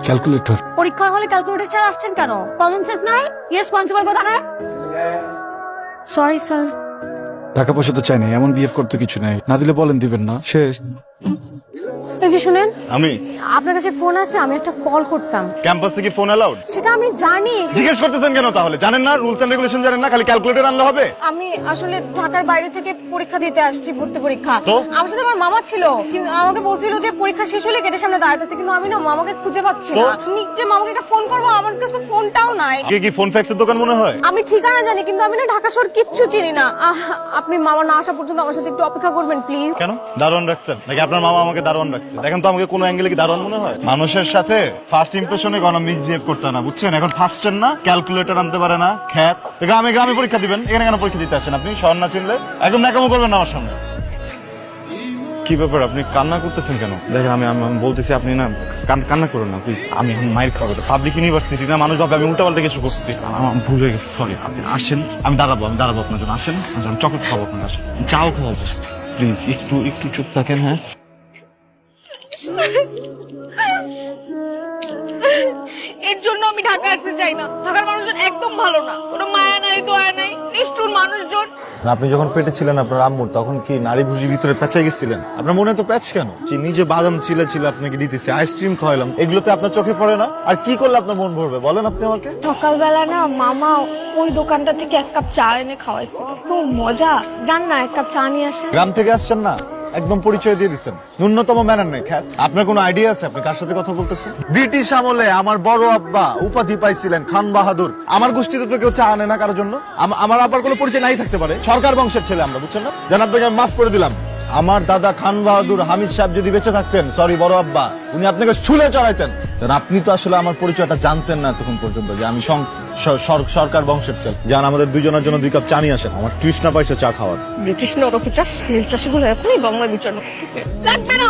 Calculator. পরীক্ষা হলে calculator ছাড়া আসছেন কেন? কমন সেন্স নাই? ইয়েস পঞ্চমের কথা না। Sorry sir. টাকা পয়সা তো চাই না, এমন বিহেভ করতে কিছু নাই, না দিলে বলেন দিবেন না, শেষ। এই যে শুনেন, আমি আপনার কাছে ফোন আছে, আমি একটা কল করতাম। ক্যাম্পাসে কি ফোন অ্যালাউড? সেটা আমি জানি। জিজ্ঞেস করতেছেন কেন তাহলে? জানেন না রুলস এন্ড রেগুলেশন? জানেন না খালি ক্যালকুলেটর আনলে হবে? আমি আসলে ঢাকার বাইরে থেকে পরীক্ষা দিতে আসছি, ভর্তি পরীক্ষা। তো? আমার সাথে আমার মামা ছিল, কিন্তু আমাকে বলছিল যে পরীক্ষা শেষ হলে গেটের সামনে দাঁড়াতে, কিন্তু আমি না মামাকে খুঁজে পাচ্ছি না। আমি যে মামাকে একটা ফোন করবো, আমার কাছে ফোনটাও নাই। কে কি ফোন ফ্যাক্সের দোকান মনে হয়? আমি ঠিকানা জানি, কিন্তু আমি না ঢাকা শহর কিচ্ছু চিনি না। আপনি মামা না আসা পর্যন্ত আমার সাথে একটু অপেক্ষা করবেন প্লিজ। কেন দারোয়ান রাখছেন নাকি আপনার মামা আমাকে দারোয়ান রাখছে? দেখেন তো আমাকে কোন অ্যাঙ্গেলে কি দারোয়ান মনে হয়? মানুষের সাথে ফার্স্ট ইমপ্রেশনে কোনো মিসবিহেভ করতে হয় না, বুঝছেন? এখন ফার্স্টের না ক্যালকুলেটর আনতে পারে না খ্যাত। গ্রামে গ্রামে পরীক্ষা দিবেন, এখানে কেন পরীক্ষা দিতে আসেন আপনি? শহর না চিনলে একদম ন্যাকামো করবেন না আমার সামনে। কি ব্যাপার, আপনি কান্না করতেছেন কেন? দেখেন আমি বলতেছি আপনি না কান্না করুন না প্লিজ। আমি এখন মাইর খাবো, পাবলিক ইউনিভার্সিটি না, মানুষ ভাবে আমি উল্টাপাল্টা কিছু করতেছি। আমার ভুল হয়ে গেছে, সরি। আপনি আসেন, আমি দাঁড়াবো আপনার জন্য। আসেন, আমি চকলেট খাবো আপনার, আসেন, চাও খাওয়াবো। প্লিজ একটু চুপ থাকেন। হ্যাঁ, এর জন্য আমি ঢাকা আসতে চাই না। ঢাকার মানুষজন একদম ভালো না, কোনো মায়া নাই, দয়া নাই, নিষ্ঠুর মানুষজন। আপনি যখন পেটে ছিলেন আপনার আম্মুর, তখন কি নারী ভুজির ভিতরে পেঁচাই গেছিলেন? আপনার মনে তো প্যাচ কেন? চিনি যে বাদাম ছিল আপনাকে দিতেছি, আইসক্রিম খাওয়াইলাম, এগুলোতে আপনার চোখে পড়ে না? আর কি করলে আপনার মন ভরবে বলেন আপনি আমাকে? সকালবেলা না মামা ওই দোকানটা থেকে এক কাপ চা এনে খাওয়াইছিল, তো মজা। জান না, এক কাপ চা নিয়ে আসে। গ্রাম থেকে আসছেন না, একদম পরিচয় দিয়ে দিচ্ছেন, ন্যূনতম ম্যানার নেই। খ্যাত, আপনার কোনো আইডিয়া আছে আপনি কার সাথে কথা বলতেছেন? ব্রিটিশ আমলে আমার বড় আব্বা উপাধি পাইছিলেন খান বাহাদুর। আমার গোষ্ঠীতে তো কেউ চা আনে না কারোর জন্য। আমার আব্বার কোনো পরিচয় নাই থাকতে পারে, সরকার বংশের ছেলে আমরা, বুঝছেন না? যেন আপনাকে আমি মাফ করে দিলাম। আমার দাদা খান বাহাদুর হামিদ সাহেব যদি বেঁচে থাকতেন, সরি বড় আব্বা, উনি আপনাকে ছুলে চড়াইতেন। আপনি তো আসলে আমার পরিচয়টা জানতেন না তখন পর্যন্ত, যে আমি সরকার বংশের ছেলে। যান আমাদের দুজনের জন্য 2 কাপ চা নিয়ে আসেন, আমার তৃষ্ণা পাইছে চা খাওয়ার। ব্রিটিশ নরপিচাস নীল চাষি গুলো এখনই বাংলা বিচার লাগবে না।